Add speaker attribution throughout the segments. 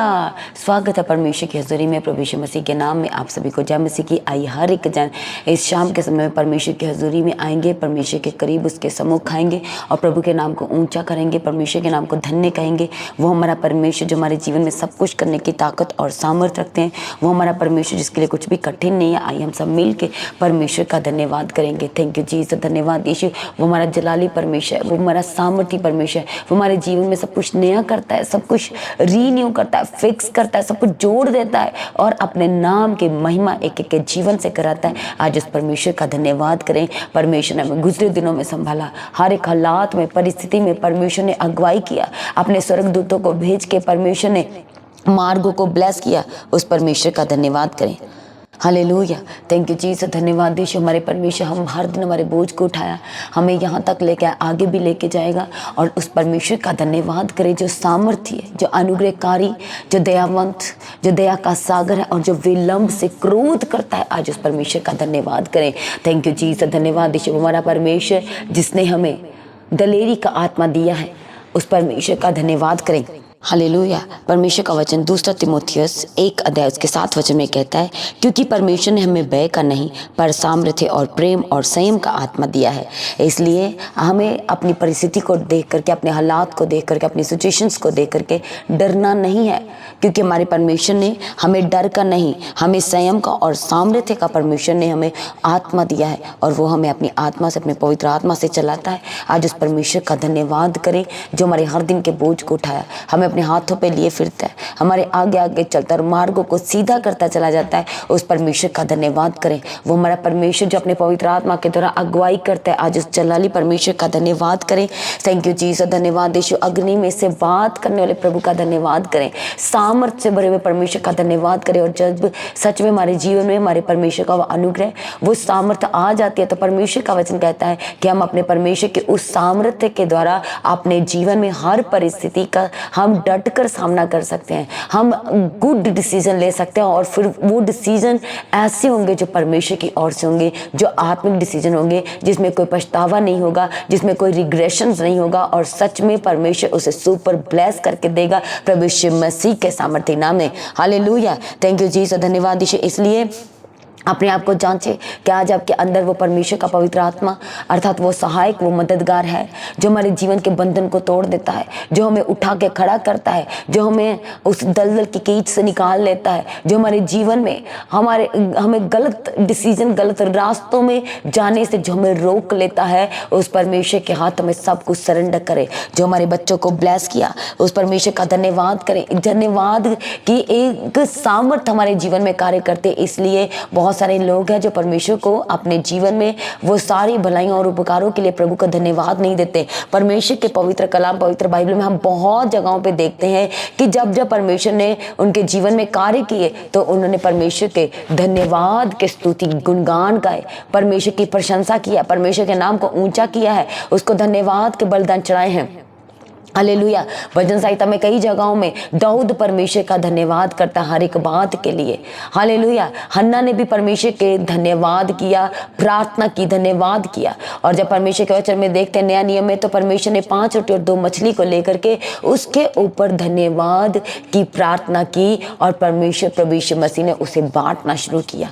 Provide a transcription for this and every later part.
Speaker 1: स्वागत है परमेश्वर की हज़ूरी में। प्रभु यीशु मसीह के नाम में आप सभी को जय मसीह की। आई हर एक जन इस शाम के समय में परमेश्वर की हज़ूरी में आएंगे, परमेश्वर के करीब उसके सम्मुख खाएंगे और प्रभु के नाम को ऊंचा करेंगे, परमेश्वर के नाम को धन्य कहेंगे। वो हमारा परमेश्वर जो हमारे जीवन में सब कुछ करने की ताकत और सामर्थ्य रखते हैं, वो हमारा परमेश्वर जिसके लिए कुछ भी कठिन नहीं है। आइए हम सब मिल के परमेश्वर का धन्यवाद करेंगे। थैंक यू जीसस, धन्यवाद यीशु। वो हमारा जलाली परमेश्वर है, वो हमारा सामर्थ्य परमेश्वर है, वो हमारे जीवन में सब कुछ नया करता है, सब कुछ रीन्यू करता है, फिक्स करता है, सब कुछ जोड़ देता है और अपने नाम की महिमा एक एक के जीवन से कराता है। आज उस परमेश्वर का धन्यवाद करें। परमेश्वर ने हमें गुजरे दिनों में संभाला, हर एक हालात में, परिस्थिति में परमेश्वर ने अगुवाई किया, अपने स्वर्गदूतों को भेज के परमेश्वर ने मार्गों को ब्लेस किया। उस परमेश्वर का धन्यवाद करें। हालेलुया, थैंक यू जीसस, धन्यवाद यीशु। हमारे परमेश्वर हम हर दिन हमारे बोझ को उठाया, हमें यहाँ तक लेके आगे भी लेके जाएगा। और उस परमेश्वर का धन्यवाद करें जो सामर्थ्य है, जो अनुग्रहकारी, जो दयावंत, जो दया का सागर है और जो विलंब से क्रोध करता है। आज उस परमेश्वर का धन्यवाद करें। थैंक यू जीसस, धन्यवाद यीशु। हमारा परमेश्वर जिसने हमें दलेरी का आत्मा दिया है, उस परमेश्वर का धन्यवाद करें। हालेलुया। परमेश्वर का वचन 2 तीमुथियुस 1 अध्याय उसके 7 वचन में कहता है, क्योंकि परमेश्वर ने हमें भय का नहीं पर सामर्थ्य और प्रेम और संयम का आत्मा दिया है। इसलिए हमें अपनी परिस्थिति को देख करके, अपने हालात को देख करके, अपनी सिचुएशंस को देख करके डरना नहीं है, क्योंकि हमारे परमेश्वर ने हमें डर का नहीं, हमें संयम का और सामर्थ्य का परमेश्वर ने हमें आत्मा दिया है और वो हमें अपनी आत्मा से, अपने पवित्र आत्मा से चलाता है। आज उस परमेश्वर का धन्यवाद करें जो हमारे हर दिन के बोझ को उठाया, हमें अपने हाथों पे लिए फिरता है, हमारे आगे आगे चलता है और मार्गों को सीधा करता चला जाता है। उस परमेश्वर का धन्यवाद करें। वो हमारा परमेश्वर जो अपने पवित्र आत्मा के द्वारा अगुवाई करता है। आज उस जलाली परमेश्वर का धन्यवाद करें। थैंक यू जीसस, धन्यवाद यीशु। अग्नि में से बात करने वाले प्रभु का धन्यवाद करें। सामर्थ्य से भरे हुए परमेश्वर का धन्यवाद करें। और जब सच में हमारे जीवन में हमारे परमेश्वर का अनुग्रह, वो सामर्थ्य आ जाती है, तो परमेश्वर का वचन कहता है कि हम अपने परमेश्वर के उस सामर्थ्य के द्वारा अपने जीवन में हर परिस्थिति का हम डट कर सामना कर सकते हैं। हम गुड डिसीजन ले सकते हैं और फिर वो डिसीजन ऐसे होंगे जो परमेश्वर की ओर से होंगे, जो आत्मिक डिसीजन होंगे, जिसमें कोई पछतावा नहीं होगा, जिसमें कोई रिग्रेशन नहीं होगा और सच में परमेश्वर उसे सुपर ब्लेस करके देगा प्रभु यीशु मसीह के सामर्थ्य नाम में। हालेलुया, थैंक यू जीसस, धन्यवाद यीशु। इसलिए अपने आप को जांचें कि आज आपके अंदर वो परमेश्वर का पवित्र आत्मा अर्थात वो सहायक, वो मददगार है जो हमारे जीवन के बंधन को तोड़ देता है, जो हमें उठा के खड़ा करता है, जो हमें उस दलदल की कीच से निकाल लेता है, जो हमारे जीवन में हमें गलत डिसीजन, गलत रास्तों में जाने से जो हमें रोक लेता है। उस परमेश्वर के हाथ में सब कुछ सरेंडर करें। जो हमारे बच्चों को ब्लेस किया, उस परमेश्वर का धन्यवाद करें। धन्यवाद की एक सामर्थ्य हमारे जीवन में कार्य करते। इसलिए बहुत सारे लोग हैं जो परमेश्वर को अपने जीवन में वो सारी भलाइयों और उपकारों के लिए प्रभु का धन्यवाद नहीं देते। परमेश्वर के पवित्र कलाम, पवित्र बाइबल में हम बहुत जगहों पे देखते हैं कि जब जब परमेश्वर ने उनके जीवन में कार्य किए तो उन्होंने परमेश्वर के धन्यवाद के स्तुति, गुणगान गाए, परमेश्वर की प्रशंसा किया, परमेश्वर के नाम को ऊंचा किया है, उसको धन्यवाद के बलिदान चढ़ाए हैं। हालेलुया। भजन संहिता में कई जगहों में दाऊद परमेश्वर का धन्यवाद करता हर एक बात के लिए। हालेलुया। हन्ना ने भी परमेश्वर के धन्यवाद किया, प्रार्थना की, धन्यवाद किया। और जब परमेश्वर के वचन में देखते हैं नया नियम में, तो परमेश्वर ने 5 रोटी और 2 मछली को लेकर के उसके ऊपर धन्यवाद की प्रार्थना की और परमेश्वर प्रभु यीशु मसीह ने उसे बांटना शुरू किया।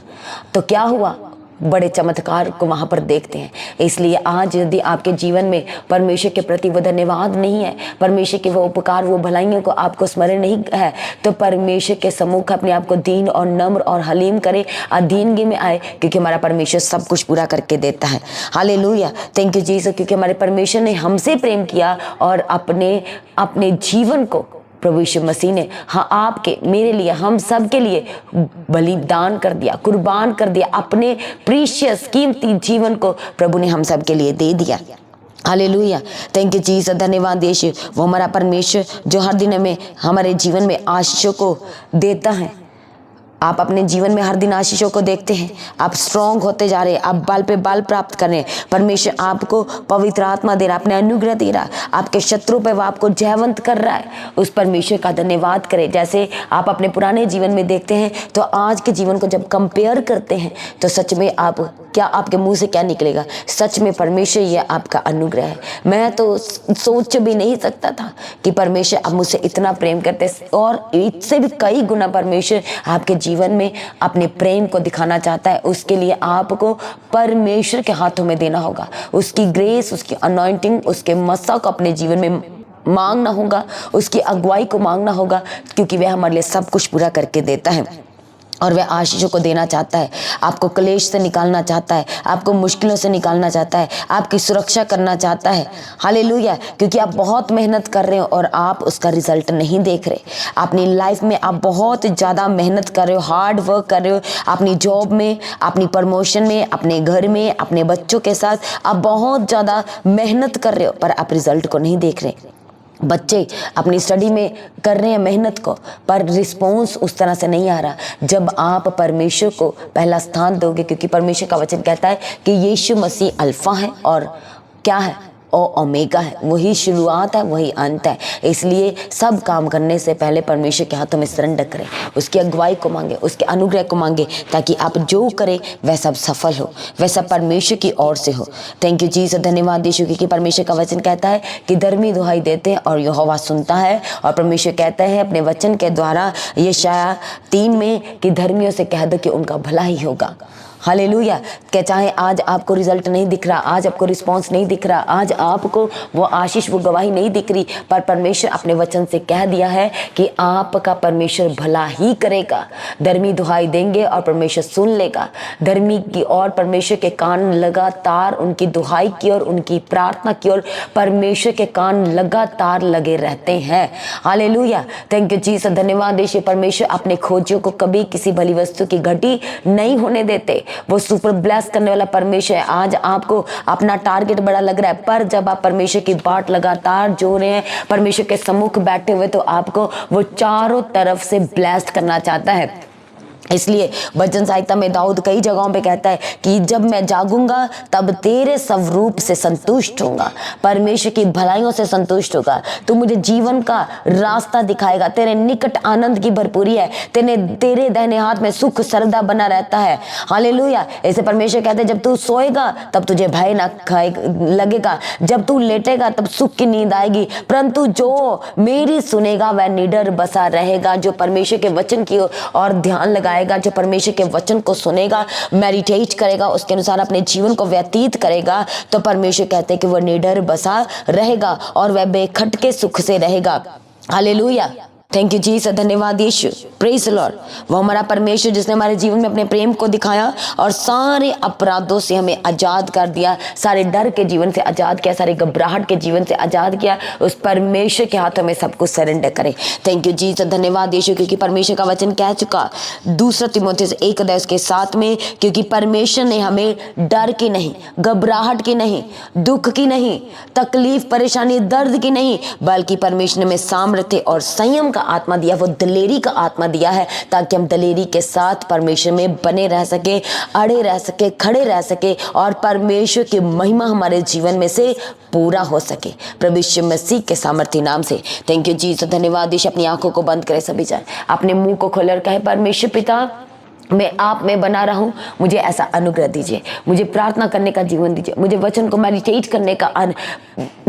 Speaker 1: तो क्या हुआ? बड़े चमत्कार को वहाँ पर देखते हैं। इसलिए आज यदि आपके जीवन में परमेश्वर के प्रति वो धन्यवाद नहीं है, परमेश्वर के वो उपकार, वो भलाइयों को आपको स्मरण नहीं है, तो परमेश्वर के सम्मुख अपने आप को दीन और नम्र और हलीम करे, अधीनगी में आए, क्योंकि हमारा परमेश्वर सब कुछ पूरा करके देता है। Hallelujah, thank you Jesus. क्योंकि हमारे परमेश्वर ने हमसे प्रेम किया और अपने जीवन को प्रभु यीशु मसीह ने आपके, मेरे लिए, हम सब के लिए बलिदान कर दिया, कुर्बान कर दिया। अपने प्रीशियस कीमती जीवन को प्रभु ने हम सब के लिए दे दिया। हालेलुया, थैंक यू जीसस, धन्यवाद यीशु। वो हमारा परमेश्वर जो हर दिन हमें हमारे जीवन में आशीषों को देता है। आप अपने जीवन में हर दिन आशीषों को देखते हैं, आप स्ट्रॉन्ग होते जा रहे हैं, आप बल पे बल प्राप्त कर रहे हैं। परमेश्वर आपको पवित्र आत्मा दे रहा है, अपने अनुग्रह दे रहा है, आपके शत्रु पे वो आपको जयवंत कर रहा है। उस परमेश्वर का धन्यवाद करें। जैसे आप अपने पुराने जीवन में देखते हैं तो आज के जीवन को जब कंपेयर करते हैं तो सच में आप क्या आपके मुंह से क्या निकलेगा। सच में परमेश्वर ये आपका अनुग्रह है। मैं तो सोच भी नहीं सकता था कि परमेश्वर आप मुझसे इतना प्रेम करते, और इससे भी कई गुना परमेश्वर आपके जीवन में अपने प्रेम को दिखाना चाहता है। उसके लिए आपको परमेश्वर के हाथों में देना होगा, उसकी ग्रेस, उसकी अनॉइंटिंग, उसके मसा को अपने जीवन में मांगना होगा, उसकी अगुवाई को मांगना होगा, क्योंकि वह हमारे लिए सब कुछ पूरा करके देता है और वह आशीषों को देना चाहता है। आपको क्लेश से निकालना चाहता है, आपको मुश्किलों से निकालना चाहता है, आपकी सुरक्षा करना चाहता है। हालेलुया। क्योंकि आप बहुत मेहनत कर रहे हो और आप उसका रिजल्ट नहीं देख रहे। अपनी लाइफ में आप बहुत ज़्यादा मेहनत कर रहे हो, हार्ड वर्क कर रहे हो, अपनी जॉब में, अपनी प्रमोशन में, अपने घर में, अपने बच्चों के साथ आप बहुत ज़्यादा मेहनत कर रहे हो, पर आप रिजल्ट को नहीं देख रहे। बच्चे अपनी स्टडी में कर रहे हैं मेहनत को, पर रिस्पॉन्स उस तरह से नहीं आ रहा। जब आप परमेश्वर को पहला स्थान दोगे, क्योंकि परमेश्वर का वचन कहता है कि यीशु मसीह अल्फा है और क्या है, और ओमेगा है, वही शुरुआत है, वही अंत है। इसलिए सब काम करने से पहले परमेश्वर के हाथों में सरेंडर करें, उसकी अगुवाई को मांगे, उसके अनुग्रह को मांगे, ताकि आप जो करें वह सब सफल हो, वह सब परमेश्वर की ओर से हो। थैंक यू जीसस, धन्यवाद यीशु, क्योंकि परमेश्वर का वचन कहता है कि धर्मी दुहाई देते हैं और यहोवा सुनता है। और परमेश्वर कहता है अपने वचन के द्वारा यशायाह 3 में कि धर्मियों से कह दो कि उनका भला ही होगा। हालेलुया। क्या चाहे आज आपको रिजल्ट नहीं दिख रहा, आज आपको रिस्पांस नहीं दिख रहा, आज आपको वो आशीष, वो गवाही नहीं दिख रही, पर परमेश्वर अपने वचन से कह दिया है कि आपका परमेश्वर भला ही करेगा। धर्मी दुहाई देंगे और परमेश्वर सुन लेगा। धर्मी की और परमेश्वर के कान लगातार उनकी दुहाई की और उनकी प्रार्थना की और परमेश्वर के कान लगातार लगे रहते हैं। हालेलुया। थैंक यू जीसस, धन्यवाद देश। परमेश्वर अपने खोजियों को कभी किसी भली वस्तु की घटी नहीं होने देते। वो सुपर ब्लेस करने वाला परमेश्वर है। आज आपको अपना टारगेट बड़ा लग रहा है, पर जब आप परमेश्वर की बाट लगातार जो रहे हैं, परमेश्वर के सम्मुख बैठे हुए, तो आपको वो चारों तरफ से ब्लेस्ड करना चाहता है। इसलिए भजन साहित्य में दाऊद कई जगहों पे कहता है कि जब मैं जागूंगा तब तेरे स्वरूप से संतुष्ट होगा, परमेश्वर की भलाइयों से संतुष्ट होगा। तू मुझे जीवन का रास्ता दिखाएगा, तेरे निकट आनंद की भरपूरी है, तेरे दाहिने हाथ में सुख सरदा बना रहता है। हालेलुया। ऐसे परमेश्वर कहते हैं जब तू सोएगा तब तुझे भय ना खाए लगेगा, जब तू लेटेगा तब सुख की नींद आएगी, परंतु जो मेरी सुनेगा वह निडर बसा रहेगा। जो परमेश्वर के वचन की और ध्यान लगाएगा, जो परमेश्वर के वचन को सुनेगा, मेडिटेट करेगा, उसके अनुसार अपने जीवन को व्यतीत करेगा, तो परमेश्वर कहते हैं कि वह निडर बसा रहेगा और वह बेखटके सुख से रहेगा। हालेलुया। थैंक यू जीसस, धन्यवाद यीशु, प्रेज द लॉर्ड। वो हमारा परमेश्वर जिसने हमारे जीवन में अपने प्रेम को दिखाया और सारे अपराधों से हमें आजाद कर दिया, सारे डर के जीवन से आजाद किया, सारे घबराहट के जीवन से आजाद किया, उस परमेश्वर के हाथों में सब कुछ सरेंडर करें। थैंक यू जीसस, धन्यवाद यीशु, क्योंकि परमेश्वर का वचन कह चुका 2 तीमुथियुस 1:7 में, क्योंकि परमेश्वर ने हमें डर की नहीं, घबराहट की नहीं, दुख की नहीं, तकलीफ, परेशानी, दर्द की नहीं, बल्कि परमेश्वर ने हमें सामर्थ्य और संयम आत्मा दिया, वो दिलेरी का आत्मा दिया है, ताकि हम दिलेरी के साथ परमेश्वर में बने रह सके, अड़े रह सके, खड़े रह सके और परमेश्वर की महिमा हमारे जीवन में से पूरा हो सके, प्रभु यीशु मसीह के सामर्थ्य नाम से। थैंक यू जीसस, धन्यवाद यीशु। अपनी आंखों को बंद करें सभी जन, अपने मुंह को खोलकर कहे, परमेश्वर पिता मैं आप में बना रहूं, मुझे ऐसा अनुग्रह दीजिए, मुझे प्रार्थना करने का जीवन दीजिए, मुझे वचन को मेडिटेट करने का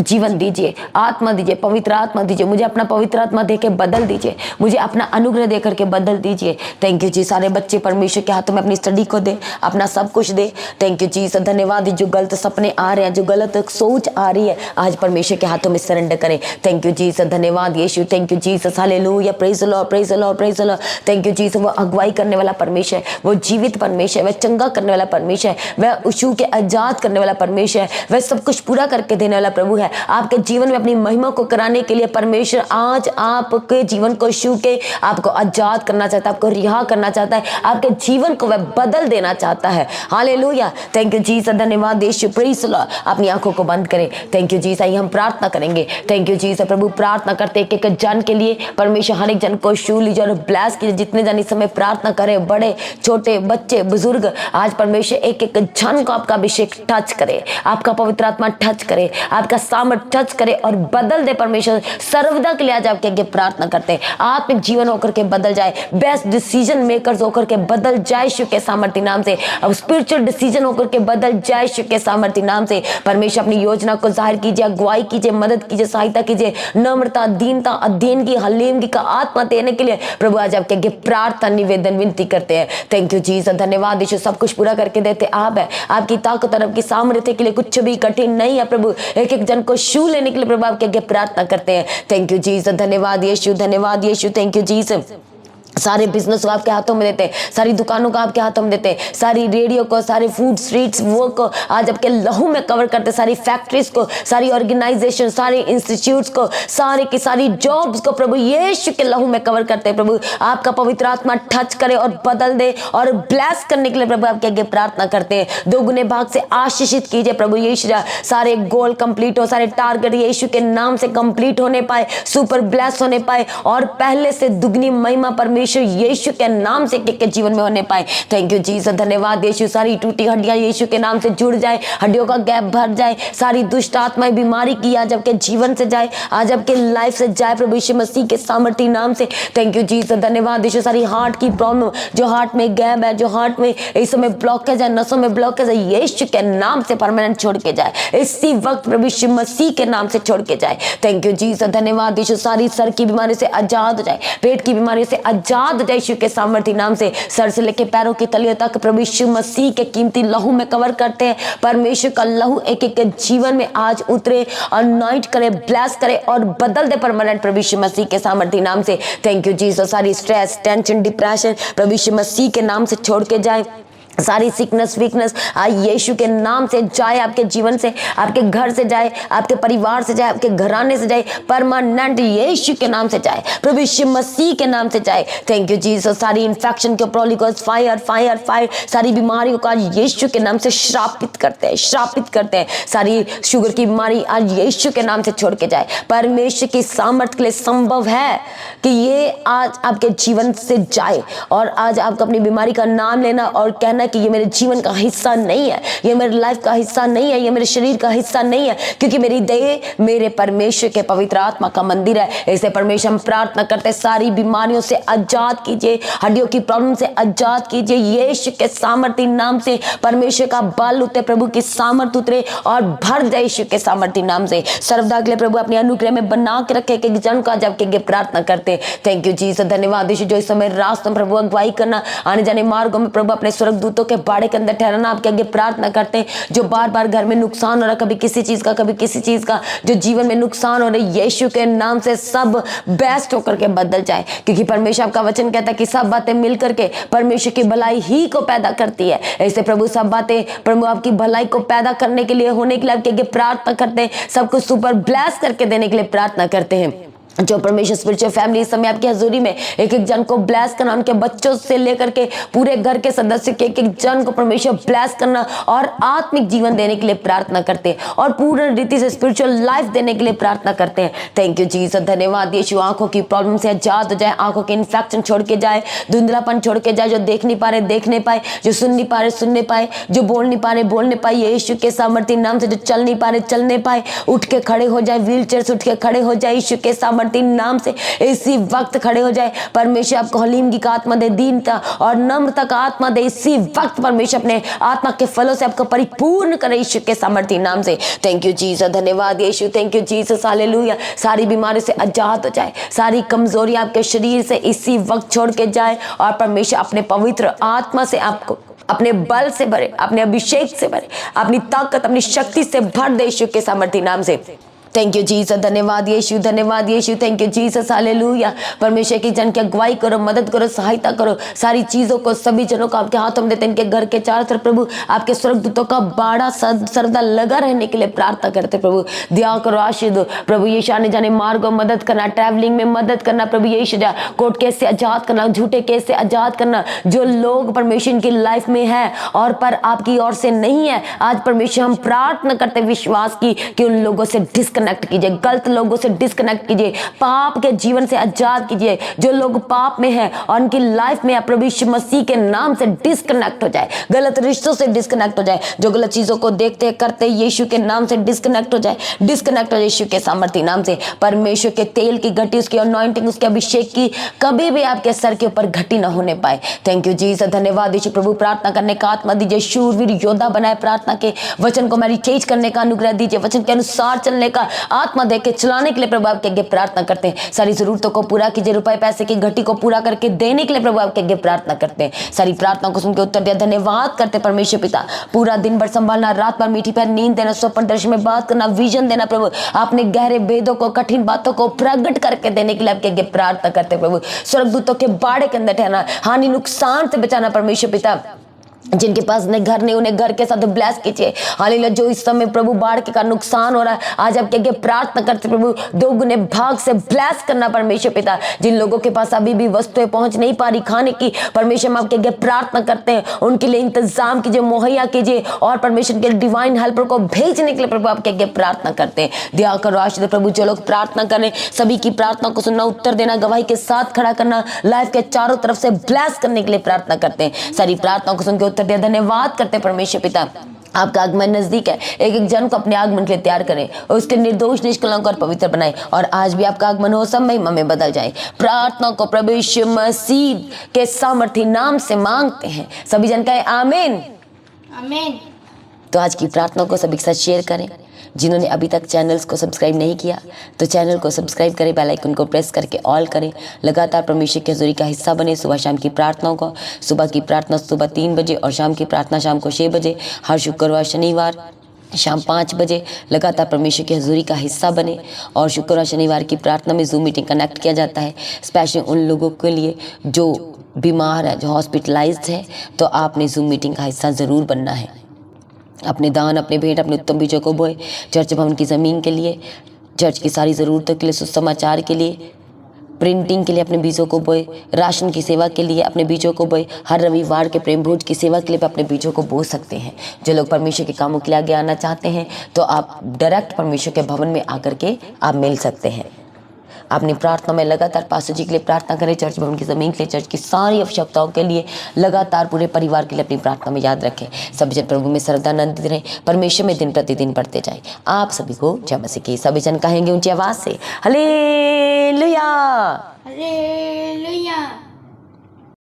Speaker 1: जीवन दीजिए, आत्मा दीजिए, पवित्र आत्मा दीजिए, मुझे अपना पवित्र आत्मा देके बदल दीजिए, मुझे अपना अनुग्रह दे करके बदल दीजिए। थैंक यू जी। सारे बच्चे परमेश्वर के हाथों में अपनी स्टडी को दे, अपना सब कुछ दे। थैंक यू जी, धन्यवाद। जो गलत सपने आ रहे हैं, जो गलत सोच आ रही है, आज परमेश्वर के हाथों में सरेंडर करें। थैंक यू जी, धन्यवाद यीशु। Thank you Jesus, hallelujah, praise the lord, praise the lord, praise the lord. Thank you Jesus. वो अगुवाई करने वाला परमेश्वर है, वो जीवित परमेश्वर है, वह चंगा करने वाला परमेश्वर है, वह यीशु के आजाद करने वाला परमेश्वर है, वह सब कुछ पूरा करके देने वाला प्रभु है। आपके जीवन में अपनी महिमा को कराने के लिए परमेश्वर आज आपके जीवन को यीशु के आपको आजाद करना चाहता है, आपको रिहा करना चाहता है, आपके जीवन को वह बदल देना चाहता है। हालेलुया। थैंक यू जीसस, धन्यवाद यीशु, प्रेज द लॉर्ड। अपनी आंखों को बंद करें। Thank you Jesus. हम प्रार्थना करेंगे। Thank you Jesus. प्रभु प्रार्थना करते एक एक जन के लिए परमेश्वर हर एक जन को छू लीजिए और ब्लेस कीजिए। जितने जन इस समय प्रार्थना करें, बड़े छोटे बच्चे बुजुर्ग, आज परमेश्वर एक एक जन को आपका अभिषेक टच करे, आपका पवित्र आत्मा टच करे, आपका सामर्थ टच करे और बदल दे परमेश्वर। सर्वदा के लिए आज आपके आगे प्रार्थना करते हैं, आत्मिक जीवन होकर के बदल जाए, बेस्ट डिसीजन मेकर्स होकर के बदल जाए यीशु के सामर्थ्य नाम से। अब स्पिरिचुअल डिसीजन होकर के बदल जाए यीशु के सामर्थ्य नाम से। परमेश्वर अपनी योजना को जाहिर कीजिए, अगुवाई कीजिए, मदद कीजिए, सहायता कीजिए, नम्रता, दीनता, अध्ययन की, हलीम की का आत्मा देने के लिए प्रभु आज आपके आगे प्रार्थना निवेदन विनती करते हैं। थैंक यू जीसस, धन्यवाद यीशु, सब कुछ पूरा करके देते आप है। आपकी ताकत और आपकी सामर्थ्य के लिए कुछ भी कठिन नहीं है प्रभु। एक एक जन को छू लेने के लिए प्रभु आपके आगे प्रार्थना करते हैं। थैंक यू जीसस, धन्यवाद यीशु, धन्यवाद यीशु, थैंक यू जीसस। सारे बिजनेस को आपके हाथों में देते हैं, सारी दुकानों को आपके हाथों में देते हैं, सारी रेडियो को, सारे फूड स्ट्रीट्स वो को आज आपके लहू में कवर करते हैं, सारी फैक्ट्रीज को, सारी ऑर्गेनाइजेशन, सारे इंस्टीट्यूट्स को, सारे की सारी जॉब्स को प्रभु यीशु के लहू में कवर करते हैं। प्रभु आपका पवित्र आत्मा टच करे और बदल दे और ब्लेस करने के लिए प्रभु आपके आगे प्रार्थना करते हैं। दोगुने भाग से आशीषित कीजिए प्रभु यीशु, सारे गोल कंप्लीट हो, सारे टारगेट यीशु के नाम से कंप्लीट होने पाए, सुपर ब्लेस होने पाए और पहले से दुगनी महिमा परमेश्वर यीशु के नाम से के जीवन में होने पाए। थैंक यू जीसस, धन्यवाद यीशु। सारी टूटी हड्डियां यीशु के नाम से जुड़ जाए, हड्डियों का गैप भर जाए, सारी दुष्ट आत्माएं बीमारी की आज आपके जीवन से जाए, आज आपके लाइफ से जाए प्रभु यीशु मसीह के सामर्थ्य नाम से। थैंक यू जीसस, धन्यवाद यीशु। सारी हार्ट की प्रॉब्लम, जो हार्ट में गैप है, जो हार्ट में इस समय ब्लॉकेज है, नसों में ब्लॉकेज है, यीशु के नाम से परमानेंट छोड़ के जाए, इसी वक्त प्रभु यीशु मसीह के नाम से छोड़ के जाए। थैंक यू जीसस, धन्यवाद यीशु। सारी सर की बीमारी से आजाद हो जाए, पेट की बीमारी से आजाद हो जाए यीशु के सामर्थ्य नाम से। सर से लेके पैरों की तलियों तक प्रभु यीशु मसीह के कीमती लहू में कवर करते हैं। परमेश्वर का लहू एक एक के जीवन में आज उतरे, अनॉइंट करे, ब्लेस करे और बदल दे परमानेंट प्रभु यीशु मसीह के सामर्थ्य नाम से। Thank you Jesus. सारी स्ट्रेस, टेंशन, डिप्रेशन प्रभु यीशु मसीह के नाम से छोड़ के जाए। सारी सिकनेस, वीकनेस आज यीशु के नाम से जाए, आपके जीवन से, आपके घर से जाए, आपके परिवार से जाए, आपके घराने से जाए, परमानेंट यीशु के नाम से जाए, प्रभु यीशु मसीह के नाम से जाए। Thank you Jesus. सारी इन्फेक्शन के प्रोलिकोस फायर फायर फायर, सारी बीमारियों को आज यीशु के नाम से श्रापित करते हैं, श्रापित करते हैं। सारी शुगर की बीमारी आज यीशु के नाम से छोड़ के जाए। परमेश्वर की सामर्थ्य के लिए संभव है कि ये आज आपके जीवन से जाए और आज आपको अपनी बीमारी का नाम लेना और कहना कि ये मेरे जीवन का हिस्सा नहीं है, ये मेरे लाइफ का हिस्सा नहीं है, ये मेरे शरीर का हिस्सा नहीं है, क्योंकि मेरी देह मेरे परमेश्वर के पवित्र आत्मा का मंदिर है। ऐसे परमेश्वर हम प्रार्थना करते हैं, सारी बीमारियों से आजाद कीजिए, हड्डियों की प्रॉब्लम से आजाद कीजिए यीशु के सामर्थ्य नाम से। परमेश्वर का बल उतरे, प्रभु की सामर्थ उतरे और भर जाए यीशु के सामर्थ्य नाम से। सर्वदा के लिए प्रभु अपने अनुग्रह में बना के रखे कि जन का जब के प्रार्थना करते। थैंक यू जीसस, धन्यवाद यीशु। जो इस समय रास्ते में प्रभु अगुवाई करना, आने जाने मार्गों में प्रभु अपने स्वर्गदूतों के बाड़े के अंदर ठहराना, आपके आगे प्रार्थना करते हैं। जो बार बार घर में नुकसान हो रहा, कभी किसी चीज का, कभी किसी चीज का, जो जीवन में नुकसान हो रहा है, यीशु के नाम से सब बेस्ट होकर के बदल जाए, क्योंकि परमेश्वर आपका वचन कहता है कि सब बातें मिल करके परमेश्वर की भलाई ही को पैदा करती है। ऐसे प्रभु सब बातें प्रभु आपकी भलाई को पैदा करने के लिए, होने के लिए आपके आगे प्रार्थना करते हैं, सब कुछ सुपर ब्लेस करके देने के लिए प्रार्थना करते हैं। जो परमेश्वर स्पिरिचुअल फैमिली इस समय आपकी हजूरी में एक एक जन को ब्लेस करना, उनके बच्चों से लेकर के पूरे घर के सदस्य के एक एक जन को परमेश्वर ब्लेस करना और आत्मिक जीवन देने के लिए प्रार्थना करते हैं और पूर्ण रीति से स्पिरिचुअल लाइफ देने के लिए प्रार्थना करते हैं। थैंक यू जीसस, धन्यवाद यीशु। आंखों की प्रॉब्लम से आजाद हो जाए, आंखों के इन्फेक्शन छोड़ के जाए, धुंधलापन छोड़ के जाए, जो देख नहीं पा रहे देखने पाए, जो सुन नहीं पा रहे सुनने पाए, जो बोल नहीं पा रहे बोलने पाए यीशु के सामर्थ्य नाम से, जो चल नहीं पा रहे चलने पाए, उठ के खड़े हो जाए, व्हील चेयर से उठ के खड़े हो जाए यीशु के सामर्थ्य नाम से, इसी वक्त खड़े हो जाए। परमेश्वर आपको हलीम की आत्मा दे, दीनता और नम्रता का आत्मा दे, इसी वक्त परमेश्वर अपने आत्मा के फलों से आपको परिपूर्ण करे यीशु के सामर्थ्य नाम से। थैंक यू जीसस, धन्यवाद यीशु। Thank you Jesus, hallelujah. सारी बीमारी से आजाद हो जाए, सारी कमजोरी आपके शरीर से इसी वक्त छोड़ के जाए और परमेश्वर अपने पवित्र आत्मा से आपको अपने बल से भरे, अपने अभिषेक से भरे, अपनी ताकत, अपनी शक्ति से भर दे यीशु के सामर्थ्य नाम से। थैंक यू जीसस, धन्यवाद यीशु, धन्यवाद यीशु। Thank you Jesus, hallelujah. परमेश्वर की जन की अगुवाई करो, मदद करो, सहायता करो, सारी चीजों को, सभी जनों को आपके हाथों में देते हैं। इनके घर के चारों तरफ प्रभु आपके स्वर्गदूतों का बाड़ा सर्वदा लगा रहने के लिए प्रार्थना करते प्रभु। दया करो, आशीष दो प्रभु यीशु। आने जाने मार्गों मदद करना, ट्रैवलिंग में मदद करना प्रभु यीशु। कोर्ट केस से आजाद करना, झूठे केस से आजाद करना, जो लोग परमेश्वर की लाइफ में है और पर आपकी ओर से नहीं है, आज परमेश्वर हम प्रार्थना करते विश्वास की कि उन लोगों से डिस्कनेक्ट डिस्कनेक्ट कीजिए, गलत लोगों से डिस्कनेक्ट कीजिए, पाप के जीवन से आजाद कीजिए। जो लोग पाप में हैं और उनकी लाइफ में प्रभु यीशु मसीह के नाम से डिस्कनेक्ट हो जाए, गलत रिश्तों से डिस्कनेक्ट हो जाए, जो गलत चीजों को देखते करते यीशु के नाम से डिस्कनेक्ट हो जाए, डिस्कनेक्ट हो जाए यीशु के सामर्थ्य नाम से। परमेश्वर के तेल की घटी, उसकी अनॉइंटिंग, उसके अभिषेक की कभी भी आपके सर के ऊपर घटी ना होने पाए। थैंक यू जीसस, धन्यवाद यीशु प्रभु। प्रार्थना करने का आत्मा दीजिए, शूरवीर योद्धा बनाए, प्रार्थना के वचन को मैरिटेज करने का अनुग्रह दीजिए, वचन के अनुसार चलने का आत्मा देके चलाने के लिए प्रभु आपके आगे प्रार्थना करते हैं। सारी जरूरतों को पूरा कीजिए, रुपए पैसे की घटी को पूरा करके देने के लिए प्रभु आपके आगे प्रार्थना करते हैं। सारी प्रार्थना को सुन के उत्तर दिया, धन्यवाद करते परमेश्वर पिता। पूरा दिन भर संभालना, रात भर मीठी पैर नींद देना, स्वप्न दर्शन में बात करना, विजन देना प्रभु, आपने गहरे भेदों को, कठिन बातों को प्रकट करके देने के लिए आपके आगे प्रार्थना करते प्रभु। स्वर्गदूतों के बाड़े के अंदर ठहरना, हानि नुकसान से बचाना परमेश्वर पिता। जिनके पास ने घर नहीं, उन्हें घर के साथ ब्लेस कीजिए। हालेलुया। जो इस समय प्रभु बाढ़ के कारण नुकसान हो रहा है, आज आपके आगे प्रार्थना करते प्रभु, दोगुने भाग से ब्लेस करना परमेश्वर पिता। जिन लोगों के पास अभी भी वस्तुएं पहुंच नहीं पा रही खाने की, परमेश्वर हम आपके आगे प्रार्थना करते हैं, उनके लिए इंतजाम कीजिए, मुहैया कीजिए, और परमेश्वर के डिवाइन हेल्पर को भेजने के लिए प्रभु आपके आगे प्रार्थना करते हैं। दया करो आशीष प्रभु। जो लोग प्रार्थना करें, सभी की प्रार्थना को सुनना, उत्तर देना, गवाही के साथ खड़ा करना, लाइफ के चारों तरफ से ब्लेस करने के लिए प्रार्थना करते हैं। सारी प्रार्थना को सुन के उत्तर दिया, धन्यवाद करते परमेश्वर पिता। आपका आगमन नजदीक है, एक एक जन को अपने आगमन के लिए तैयार करें और उसके निर्दोष, निष्कलंक और पवित्र बनाए, और आज भी आपका आगमन हो, सब महिमा में बदल जाए। प्रार्थना को प्रभु यीशु मसीह के सामर्थी नाम से मांगते हैं, सभी जन कहें आमीन आमीन। तो आज की प्रार्थना को सभी के साथ शेयर करें। जिन्होंने अभी तक चैनल्स को सब्सक्राइब नहीं किया तो चैनल को सब्सक्राइब करें, बेल आइकन को प्रेस करके ऑल करें। लगातार परमेश्वर की हज़ूरी का हिस्सा बने। सुबह शाम की प्रार्थनाओं को, सुबह की प्रार्थना सुबह 3 बजे और शाम की प्रार्थना शाम को 6 बजे, हर शुक्रवार शनिवार शाम 5 बजे लगातार परमेश्वर की हज़ूरी का हिस्सा बने। और शुक्रवार शनिवार की प्रार्थना में जूम मीटिंग कनेक्ट किया जाता है, स्पेशली उन लोगों के लिए जो बीमार है, जो हॉस्पिटलाइज्ड है। तो आपने जूम मीटिंग का हिस्सा ज़रूर बनना है। अपने दान, अपने भेंट, अपने उत्तम बीजों को बोए, चर्च भवन की ज़मीन के लिए, चर्च की सारी ज़रूरतों के लिए, सुसमाचार के लिए, प्रिंटिंग के लिए अपने बीजों को बोए, राशन की सेवा के लिए अपने बीजों को बोए, हर रविवार के प्रेम भोज की सेवा के लिए अपने बीजों को बो सकते हैं। जो लोग परमेश्वर के कामों के लिए आगे आना चाहते हैं तो आप डायरेक्ट परमेश्वर के भवन में आकर के आप मिल सकते हैं। अपनी प्रार्थना में लगातार पास्टर जी के लिए प्रार्थना करें, चर्च भवन की ज़मीन के लिए, चर्च की सारी आवश्यकताओं के लिए, लगातार पूरे परिवार के लिए अपनी प्रार्थना में याद रखें। सभी जन प्रभु में श्रद्धानंदित रहें, परमेश्वर में दिन प्रतिदिन बढ़ते जाए। आप सभी को जय मसीह की। सभी जन कहेंगे ऊंची आवाज़ से हालेलुया हालेलुया।